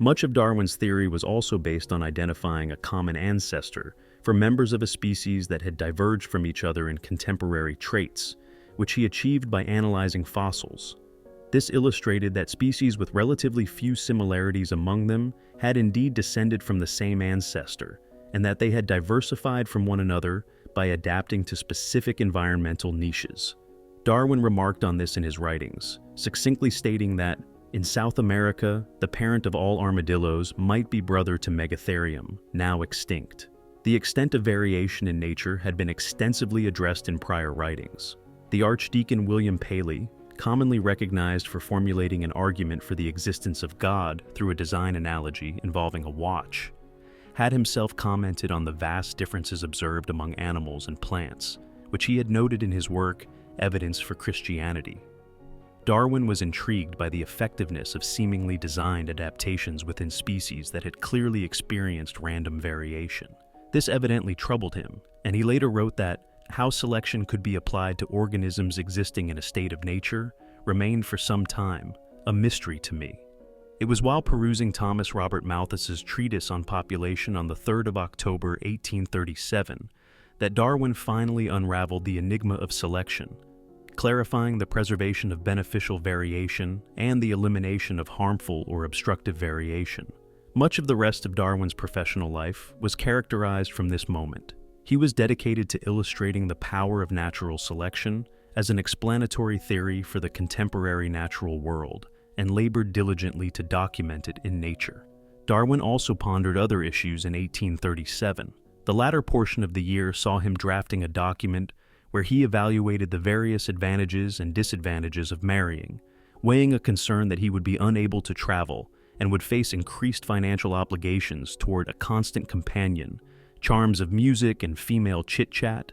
Much of Darwin's theory was also based on identifying a common ancestor for members of a species that had diverged from each other in contemporary traits, which he achieved by analyzing fossils. This illustrated that species with relatively few similarities among them had indeed descended from the same ancestor, and that they had diversified from one another by adapting to specific environmental niches. Darwin remarked on this in his writings, succinctly stating that, in South America, the parent of all armadillos might be brother to Megatherium, now extinct. The extent of variation in nature had been extensively addressed in prior writings. The Archdeacon William Paley, commonly recognized for formulating an argument for the existence of God through a design analogy involving a watch, had himself commented on the vast differences observed among animals and plants, which he had noted in his work, Evidence for Christianity. Darwin was intrigued by the effectiveness of seemingly designed adaptations within species that had clearly experienced random variation. This evidently troubled him, and he later wrote that how selection could be applied to organisms existing in a state of nature remained for some time a mystery to me. It was while perusing Thomas Robert Malthus's treatise on population on the 3rd of October 1837 that Darwin finally unraveled the enigma of selection, clarifying the preservation of beneficial variation and the elimination of harmful or obstructive variation. Much of the rest of Darwin's professional life was characterized from this moment. He was dedicated to illustrating the power of natural selection as an explanatory theory for the contemporary natural world, and labored diligently to document it in nature. Darwin also pondered other issues in 1837. The latter portion of the year saw him drafting a document where he evaluated the various advantages and disadvantages of marrying, weighing a concern that he would be unable to travel and would face increased financial obligations toward a constant companion, charms of music and female chit-chat.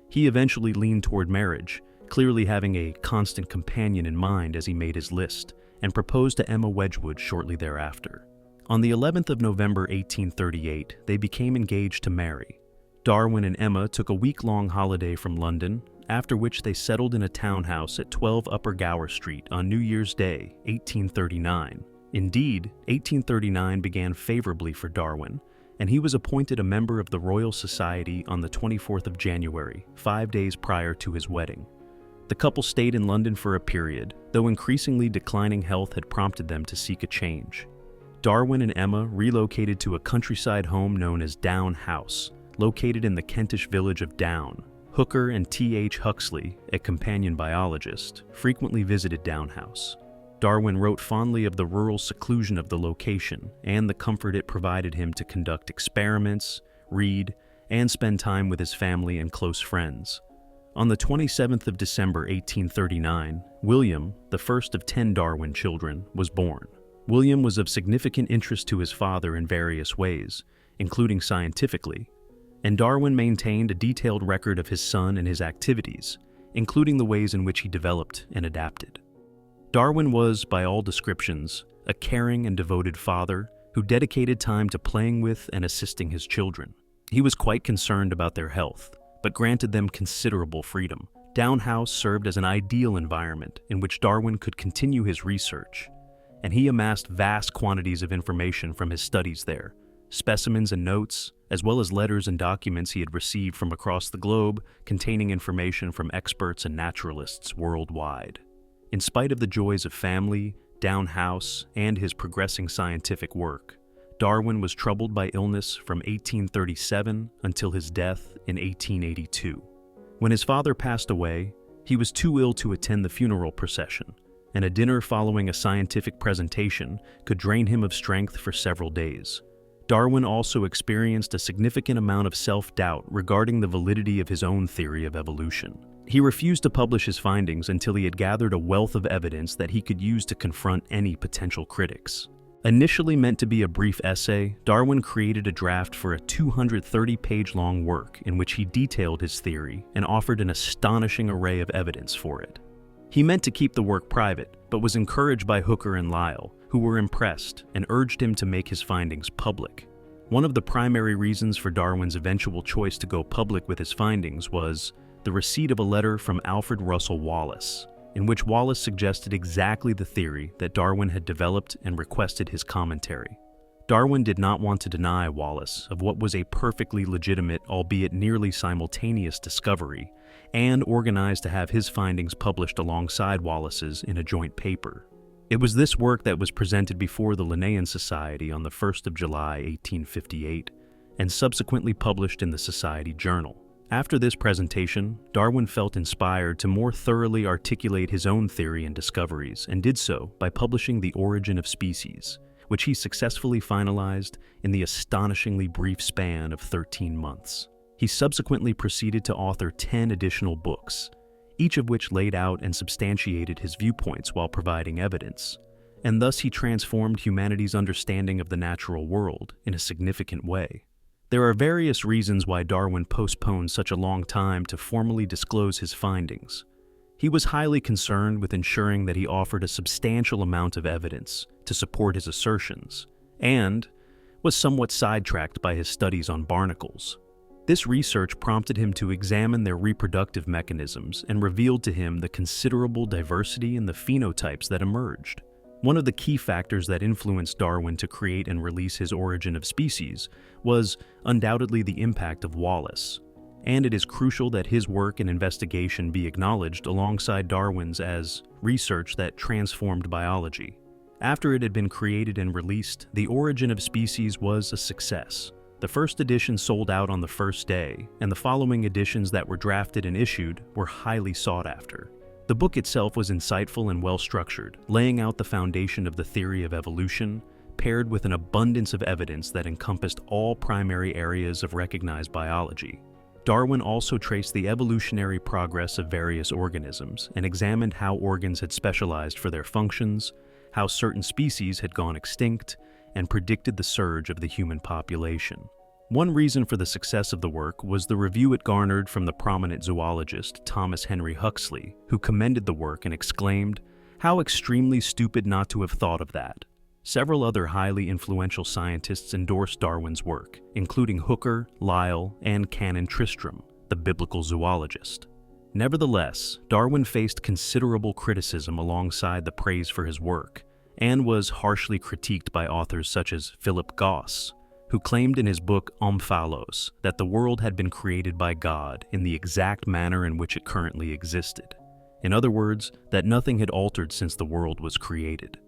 He eventually leaned toward marriage, clearly having a constant companion in mind as he made his list, and proposed to Emma Wedgwood shortly thereafter. On the 11th of November 1838, they became engaged to marry. Darwin and Emma took a week-long holiday from London, after which they settled in a townhouse at 12 Upper Gower Street on New Year's Day, 1839. Indeed, 1839 began favorably for Darwin, and he was appointed a member of the Royal Society on the 24th of January, 5 days prior to his wedding. The couple stayed in London for a period, though increasingly declining health had prompted them to seek a change. Darwin and Emma relocated to a countryside home known as Down House, located in the Kentish village of Down. Hooker and T.H. Huxley, a companion biologist, frequently visited Down House. Darwin wrote fondly of the rural seclusion of the location and the comfort it provided him to conduct experiments, read, and spend time with his family and close friends. On the 27th of December 1839, William, the first of 10 Darwin children, was born. William was of significant interest to his father in various ways, including scientifically, and Darwin maintained a detailed record of his son and his activities, including the ways in which he developed and adapted. Darwin was, by all descriptions, a caring and devoted father who dedicated time to playing with and assisting his children. He was quite concerned about their health, but granted them considerable freedom. Down House served as an ideal environment in which Darwin could continue his research, and he amassed vast quantities of information from his studies there, specimens and notes, as well as letters and documents he had received from across the globe containing information from experts and naturalists worldwide. In spite of the joys of family, Down House, and his progressing scientific work, Darwin was troubled by illness from 1837 until his death in 1882. When his father passed away, he was too ill to attend the funeral procession, and a dinner following a scientific presentation could drain him of strength for several days. Darwin also experienced a significant amount of self-doubt regarding the validity of his own theory of evolution. He refused to publish his findings until he had gathered a wealth of evidence that he could use to confront any potential critics. Initially meant to be a brief essay, Darwin created a draft for a 230-page-long work in which he detailed his theory and offered an astonishing array of evidence for it. He meant to keep the work private, but was encouraged by Hooker and Lyell, who were impressed and urged him to make his findings public. One of the primary reasons for Darwin's eventual choice to go public with his findings was the receipt of a letter from Alfred Russel Wallace, in which Wallace suggested exactly the theory that Darwin had developed and requested his commentary. Darwin did not want to deny Wallace of what was a perfectly legitimate, albeit nearly simultaneous discovery, and organized to have his findings published alongside Wallace's in a joint paper. It was this work that was presented before the Linnean Society on the 1st of July, 1858, and subsequently published in the Society Journal. After this presentation, Darwin felt inspired to more thoroughly articulate his own theory and discoveries, and did so by publishing The Origin of Species, which he successfully finalized in the astonishingly brief span of 13 months. He subsequently proceeded to author 10 additional books, each of which laid out and substantiated his viewpoints while providing evidence, and thus he transformed humanity's understanding of the natural world in a significant way. There are various reasons why Darwin postponed such a long time to formally disclose his findings. He was highly concerned with ensuring that he offered a substantial amount of evidence to support his assertions, and was somewhat sidetracked by his studies on barnacles. This research prompted him to examine their reproductive mechanisms and revealed to him the considerable diversity in the phenotypes that emerged. One of the key factors that influenced Darwin to create and release his Origin of Species was undoubtedly the impact of Wallace, and it is crucial that his work and investigation be acknowledged alongside Darwin's as research that transformed biology. After it had been created and released, The Origin of Species was a success. The first edition sold out on the first day, and the following editions that were drafted and issued were highly sought after. The book itself was insightful and well-structured, laying out the foundation of the theory of evolution, paired with an abundance of evidence that encompassed all primary areas of recognized biology. Darwin also traced the evolutionary progress of various organisms and examined how organs had specialized for their functions, how certain species had gone extinct, and predicted the surge of the human population. One reason for the success of the work was the review it garnered from the prominent zoologist Thomas Henry Huxley, who commended the work and exclaimed, "How extremely stupid not to have thought of that." Several other highly influential scientists endorsed Darwin's work, including Hooker, Lyell, and Canon Tristram, the biblical zoologist. Nevertheless, Darwin faced considerable criticism alongside the praise for his work, and was harshly critiqued by authors such as Philip Goss, who claimed in his book Omphalos that the world had been created by God in the exact manner in which it currently existed. In other words, that nothing had altered since the world was created.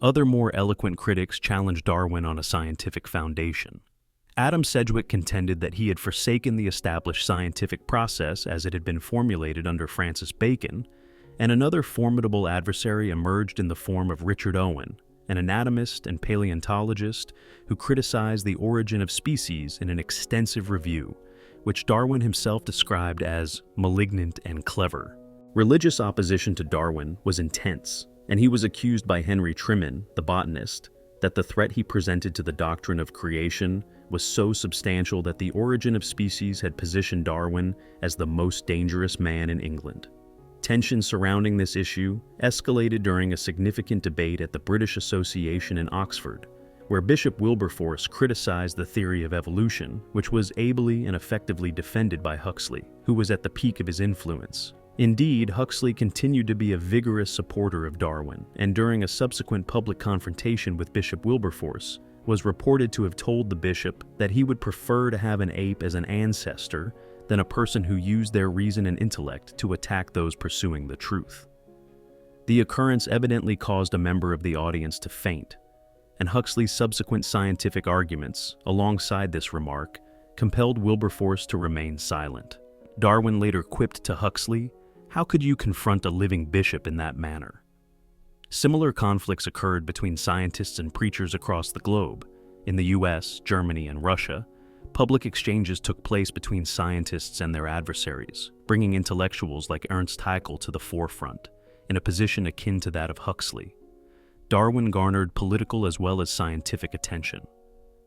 Other more eloquent critics challenged Darwin on a scientific foundation. Adam Sedgwick contended that he had forsaken the established scientific process as it had been formulated under Francis Bacon, and another formidable adversary emerged in the form of Richard Owen, an anatomist and paleontologist who criticized The Origin of Species in an extensive review, which Darwin himself described as malignant and clever. Religious opposition to Darwin was intense, and he was accused by Henry Trimen, the botanist, that the threat he presented to the doctrine of creation was so substantial that The Origin of Species had positioned Darwin as the most dangerous man in England. Tension surrounding this issue escalated during a significant debate at the British Association in Oxford, where Bishop Wilberforce criticized the theory of evolution, which was ably and effectively defended by Huxley, who was at the peak of his influence. Indeed, Huxley continued to be a vigorous supporter of Darwin, and during a subsequent public confrontation with Bishop Wilberforce, was reported to have told the bishop that he would prefer to have an ape as an ancestor than a person who used their reason and intellect to attack those pursuing the truth. The occurrence evidently caused a member of the audience to faint, and Huxley's subsequent scientific arguments, alongside this remark, compelled Wilberforce to remain silent. Darwin later quipped to Huxley, "How could you confront a living bishop in that manner?" Similar conflicts occurred between scientists and preachers across the globe. In the US, Germany, and Russia, public exchanges took place between scientists and their adversaries, bringing intellectuals like Ernst Haeckel to the forefront, in a position akin to that of Huxley. Darwin garnered political as well as scientific attention.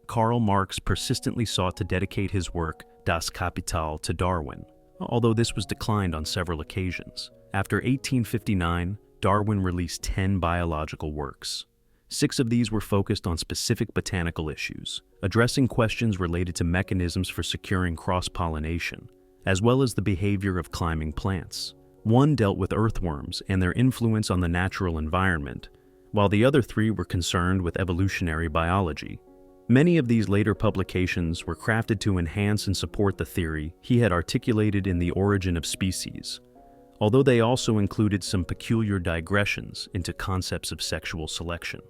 Karl Marx persistently sought to dedicate his work Das Kapital to Darwin, although this was declined on several occasions. After 1859, Darwin released 10 biological works. 6 of these were focused on specific botanical issues, addressing questions related to mechanisms for securing cross-pollination, as well as the behavior of climbing plants. 1 dealt with earthworms and their influence on the natural environment, while the other 3 were concerned with evolutionary biology. Many of these later publications were crafted to enhance and support the theory he had articulated in The Origin of Species, although they also included some peculiar digressions into concepts of sexual selection.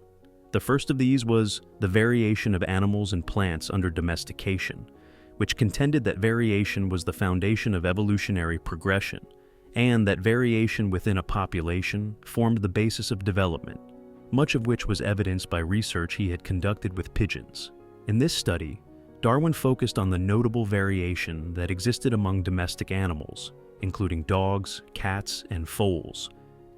The first of these was the variation of animals and plants under domestication, which contended that variation was the foundation of evolutionary progression, and that variation within a population formed the basis of development, much of which was evidenced by research he had conducted with pigeons. In this study, Darwin focused on the notable variation that existed among domestic animals, including dogs, cats, and foals,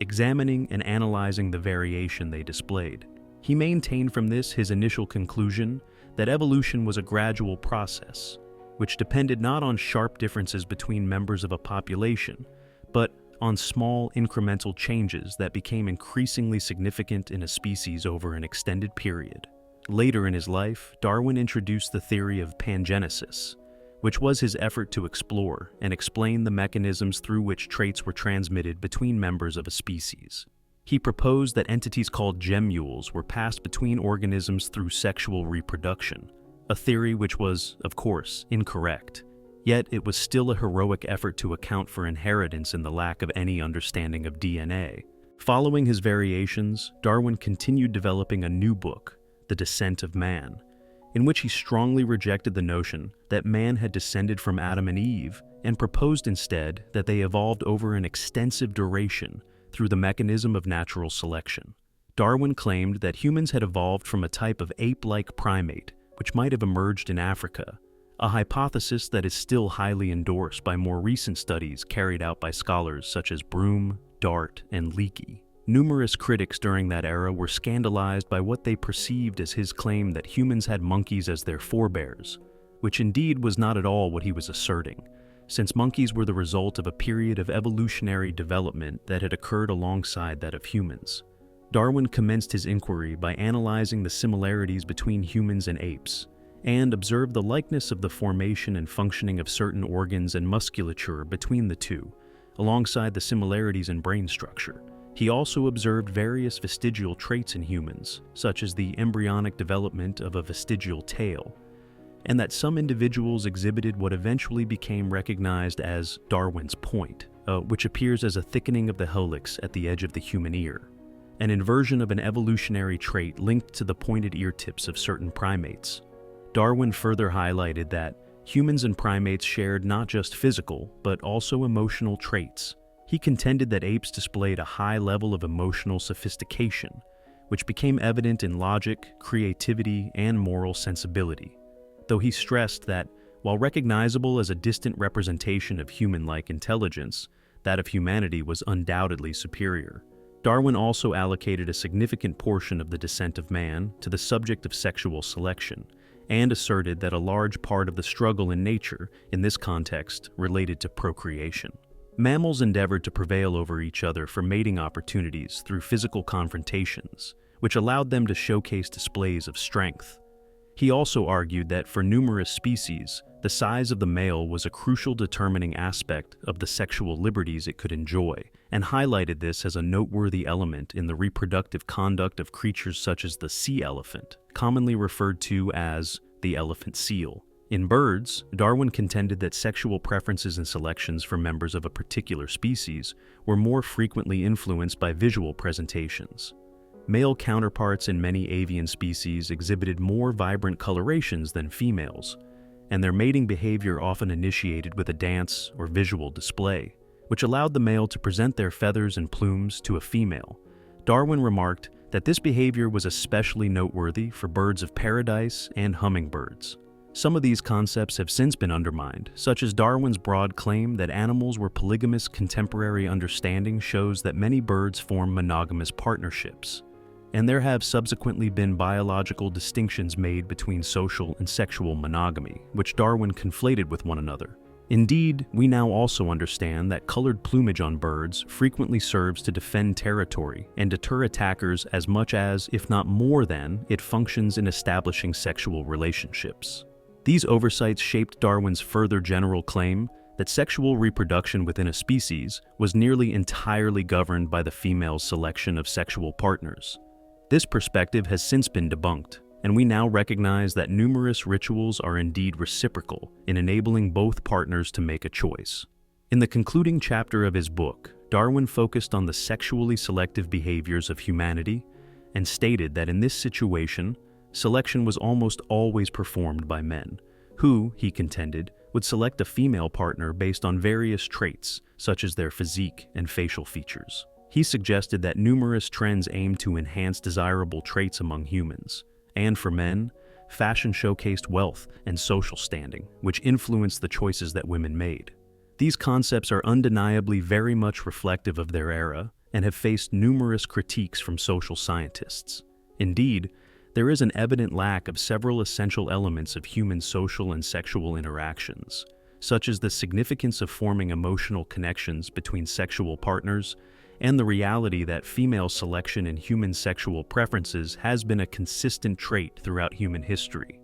examining and analyzing the variation they displayed. He maintained from this his initial conclusion that evolution was a gradual process, which depended not on sharp differences between members of a population, but on small incremental changes that became increasingly significant in a species over an extended period. Later in his life, Darwin introduced the theory of pangenesis, which was his effort to explore and explain the mechanisms through which traits were transmitted between members of a species. He proposed that entities called gemmules were passed between organisms through sexual reproduction, a theory which was, of course, incorrect. Yet it was still a heroic effort to account for inheritance in the lack of any understanding of DNA. Following his variations, Darwin continued developing a new book, The Descent of Man, in which he strongly rejected the notion that man had descended from Adam and Eve and proposed instead that they evolved over an extensive duration through the mechanism of natural selection. Darwin claimed that humans had evolved from a type of ape-like primate, which might have emerged in Africa, a hypothesis that is still highly endorsed by more recent studies carried out by scholars such as Broom, Dart, and Leakey. Numerous critics during that era were scandalized by what they perceived as his claim that humans had monkeys as their forebears, which indeed was not at all what he was asserting, since monkeys were the result of a period of evolutionary development that had occurred alongside that of humans. Darwin commenced his inquiry by analyzing the similarities between humans and apes, and observed the likeness of the formation and functioning of certain organs and musculature between the two, alongside the similarities in brain structure. He also observed various vestigial traits in humans, such as the embryonic development of a vestigial tail, and that some individuals exhibited what eventually became recognized as Darwin's point, which appears as a thickening of the helix at the edge of the human ear, an inversion of an evolutionary trait linked to the pointed ear tips of certain primates. Darwin further highlighted that humans and primates shared not just physical, but also emotional traits. He contended that apes displayed a high level of emotional sophistication, which became evident in logic, creativity, and moral sensibility, though he stressed that, while recognizable as a distant representation of human-like intelligence, that of humanity was undoubtedly superior. Darwin also allocated a significant portion of The Descent of Man to the subject of sexual selection, and asserted that a large part of the struggle in nature, in this context, related to procreation. Mammals endeavored to prevail over each other for mating opportunities through physical confrontations, which allowed them to showcase displays of strength. He also argued that for numerous species, the size of the male was a crucial determining aspect of the sexual liberties it could enjoy, and highlighted this as a noteworthy element in the reproductive conduct of creatures such as the sea elephant, commonly referred to as the elephant seal. In birds, Darwin contended that sexual preferences and selections for members of a particular species were more frequently influenced by visual presentations. Male counterparts in many avian species exhibited more vibrant colorations than females, and their mating behavior often initiated with a dance or visual display, which allowed the male to present their feathers and plumes to a female. Darwin remarked that this behavior was especially noteworthy for birds of paradise and hummingbirds. Some of these concepts have since been undermined, such as Darwin's broad claim that animals were polygamous. Contemporary understanding shows that many birds form monogamous partnerships, and there have subsequently been biological distinctions made between social and sexual monogamy, which Darwin conflated with one another. Indeed, we now also understand that colored plumage on birds frequently serves to defend territory and deter attackers as much as, if not more than, it functions in establishing sexual relationships. These oversights shaped Darwin's further general claim that sexual reproduction within a species was nearly entirely governed by the female's selection of sexual partners. This perspective has since been debunked, and we now recognize that numerous rituals are indeed reciprocal in enabling both partners to make a choice. In the concluding chapter of his book, Darwin focused on the sexually selective behaviors of humanity and stated that in this situation, selection was almost always performed by men, who, he contended, would select a female partner based on various traits, such as their physique and facial features. He suggested that numerous trends aimed to enhance desirable traits among humans, and for men, fashion showcased wealth and social standing, which influenced the choices that women made. These concepts are undeniably very much reflective of their era and have faced numerous critiques from social scientists. Indeed, there is an evident lack of several essential elements of human social and sexual interactions, such as the significance of forming emotional connections between sexual partners and the reality that female selection in human sexual preferences has been a consistent trait throughout human history.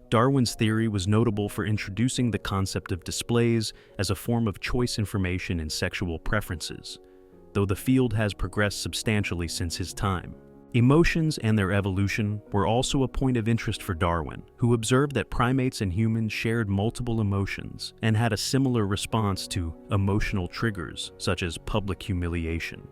Darwin's theory was notable for introducing the concept of displays as a form of choice information in sexual preferences, though the field has progressed substantially since his time. Emotions and their evolution were also a point of interest for Darwin, who observed that primates and humans shared multiple emotions and had a similar response to emotional triggers, such as public humiliation.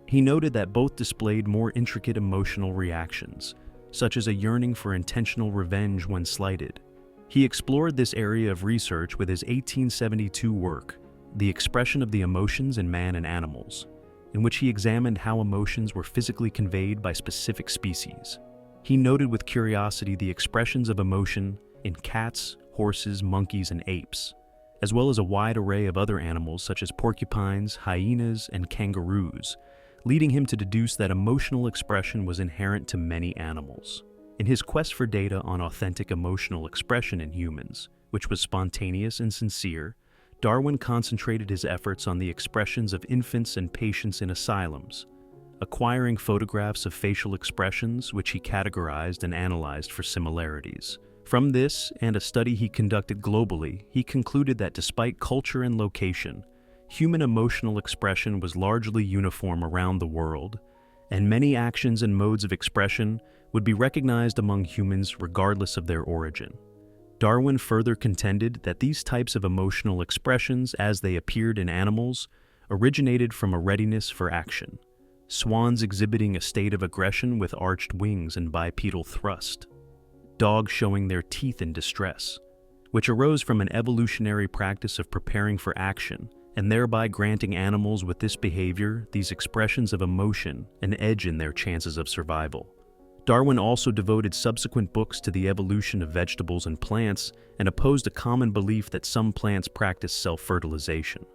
He noted that both displayed more intricate emotional reactions, such as a yearning for intentional revenge when slighted. He explored this area of research with his 1872 work, The Expression of the Emotions in Man and Animals, in which he examined how emotions were physically conveyed by specific species. He noted with curiosity the expressions of emotion in cats, horses, monkeys, and apes, as well as a wide array of other animals such as porcupines, hyenas, and kangaroos, leading him to deduce that emotional expression was inherent to many animals. In his quest for data on authentic emotional expression in humans, which was spontaneous and sincere, Darwin concentrated his efforts on the expressions of infants and patients in asylums, acquiring photographs of facial expressions which he categorized and analyzed for similarities. From this, and a study he conducted globally, he concluded that despite culture and location, human emotional expression was largely uniform around the world, and many actions and modes of expression would be recognized among humans regardless of their origin. Darwin further contended that these types of emotional expressions, as they appeared in animals, originated from a readiness for action, swans exhibiting a state of aggression with arched wings and bipedal thrust, dogs showing their teeth in distress, which arose from an evolutionary practice of preparing for action and thereby granting animals with this behavior, these expressions of emotion, an edge in their chances of survival. Darwin also devoted subsequent books to the evolution of vegetables and plants and opposed a common belief that some plants practice self-fertilization.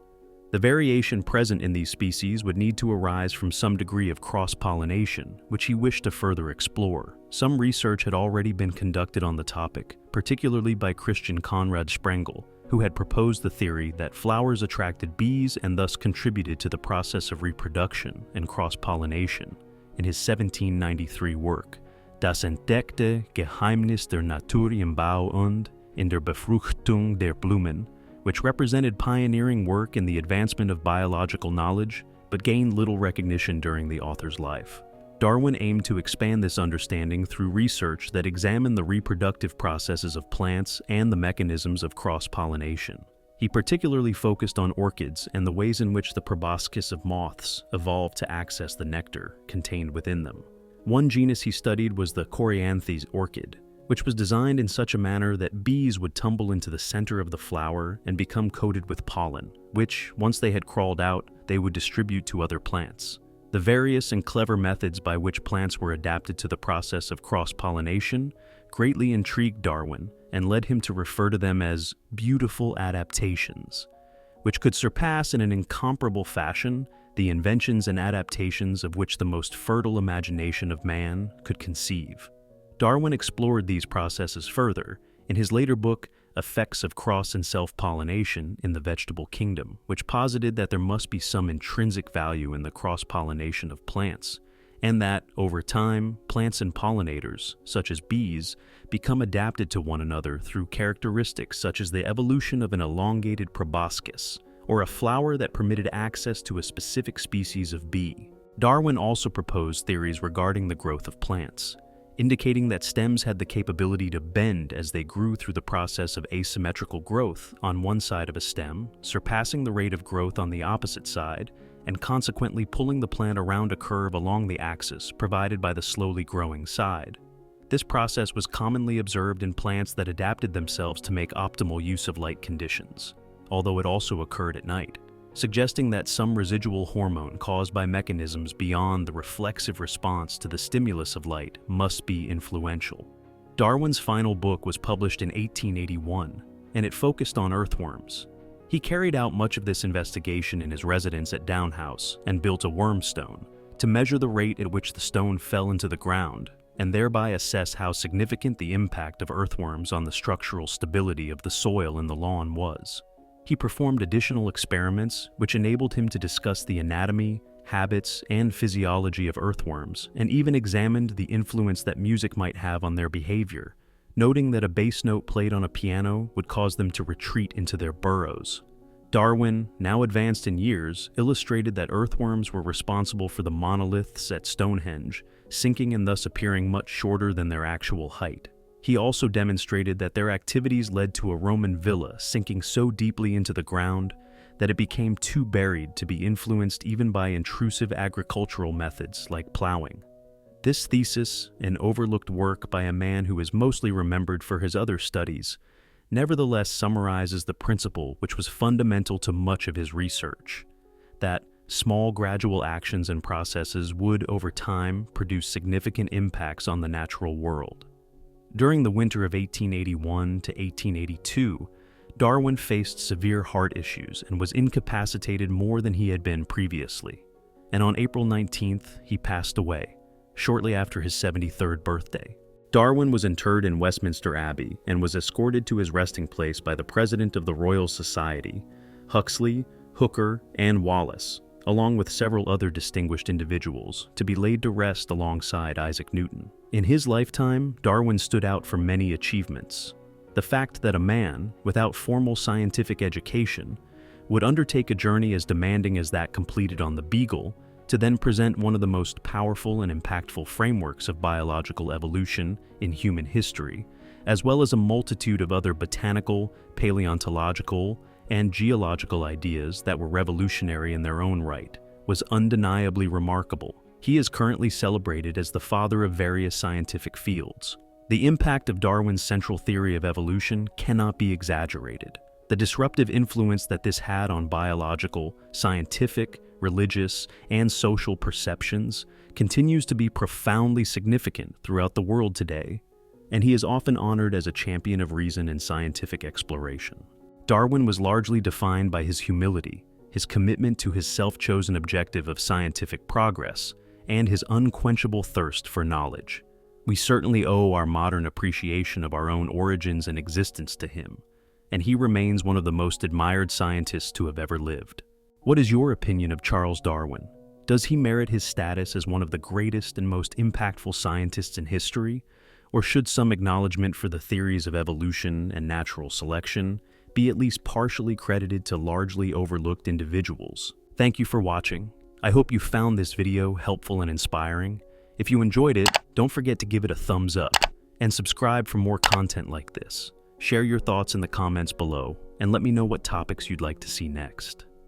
The variation present in these species would need to arise from some degree of cross-pollination, which he wished to further explore. Some research had already been conducted on the topic, particularly by Christian Conrad Sprengel, who had proposed the theory that flowers attracted bees and thus contributed to the process of reproduction and cross-pollination in his 1793 work, Das entdeckte Geheimnis der Natur im Bau und in der Befruchtung der Blumen, which represented pioneering work in the advancement of biological knowledge, but gained little recognition during the author's life. Darwin aimed to expand this understanding through research that examined the reproductive processes of plants and the mechanisms of cross-pollination. He particularly focused on orchids and the ways in which the proboscis of moths evolved to access the nectar contained within them. One genus he studied was the Coryanthes orchid, which was designed in such a manner that bees would tumble into the center of the flower and become coated with pollen, which, once they had crawled out, they would distribute to other plants. The various and clever methods by which plants were adapted to the process of cross-pollination greatly intrigued Darwin and led him to refer to them as beautiful adaptations, which could surpass in an incomparable fashion the inventions and adaptations of which the most fertile imagination of man could conceive. Darwin explored these processes further in his later book, Effects of Cross and Self-Pollination in the Vegetable Kingdom, which posited that there must be some intrinsic value in the cross-pollination of plants, and that, over time, plants and pollinators, such as bees, become adapted to one another through characteristics such as the evolution of an elongated proboscis, or a flower that permitted access to a specific species of bee. Darwin also proposed theories regarding the growth of plants. indicating that stems had the capability to bend as they grew through the process of asymmetrical growth on one side of a stem, surpassing the rate of growth on the opposite side, and consequently pulling the plant around a curve along the axis provided by the slowly growing side. This process was commonly observed in plants that adapted themselves to make optimal use of light conditions, although it also occurred at night, suggesting that some residual hormone caused by mechanisms beyond the reflexive response to the stimulus of light must be influential. Darwin's final book was published in 1881, and it focused on earthworms. He carried out much of this investigation in his residence at Down House and built a worm stone to measure the rate at which the stone fell into the ground and thereby assess how significant the impact of earthworms on the structural stability of the soil in the lawn was. He performed additional experiments which enabled him to discuss the anatomy, habits, and physiology of earthworms, and even examined the influence that music might have on their behavior, noting that a bass note played on a piano would cause them to retreat into their burrows. Darwin, now advanced in years, illustrated that earthworms were responsible for the monoliths at Stonehenge, sinking and thus appearing much shorter than their actual height. He also demonstrated that their activities led to a Roman villa sinking so deeply into the ground that it became too buried to be influenced even by intrusive agricultural methods like plowing. This thesis, an overlooked work by a man who is mostly remembered for his other studies, nevertheless summarizes the principle which was fundamental to much of his research, that small gradual actions and processes would, over time, produce significant impacts on the natural world. During the winter of 1881 to 1882, Darwin faced severe heart issues and was incapacitated more than he had been previously. And on April 19th, he passed away, shortly after his 73rd birthday. Darwin was interred in Westminster Abbey and was escorted to his resting place by the President of the Royal Society, Huxley, Hooker, and Wallace, along with several other distinguished individuals, to be laid to rest alongside Isaac Newton. In his lifetime, Darwin stood out for many achievements. The fact that a man, without formal scientific education, would undertake a journey as demanding as that completed on the Beagle to then present one of the most powerful and impactful frameworks of biological evolution in human history, as well as a multitude of other botanical, paleontological, and geological ideas that were revolutionary in their own right, was undeniably remarkable. He is currently celebrated as the father of various scientific fields. The impact of Darwin's central theory of evolution cannot be exaggerated. The disruptive influence that this had on biological, scientific, religious, and social perceptions continues to be profoundly significant throughout the world today, and he is often honored as a champion of reason and scientific exploration. Darwin was largely defined by his humility, his commitment to his self-chosen objective of scientific progress, and his unquenchable thirst for knowledge. We certainly owe our modern appreciation of our own origins and existence to him, and he remains one of the most admired scientists to have ever lived. What is your opinion of Charles Darwin? Does he merit his status as one of the greatest and most impactful scientists in history, or should some acknowledgement for the theories of evolution and natural selection be at least partially credited to largely overlooked individuals? Thank you for watching. I hope you found this video helpful and inspiring. If you enjoyed it, don't forget to give it a thumbs up and subscribe for more content like this. Share your thoughts in the comments below and let me know what topics you'd like to see next.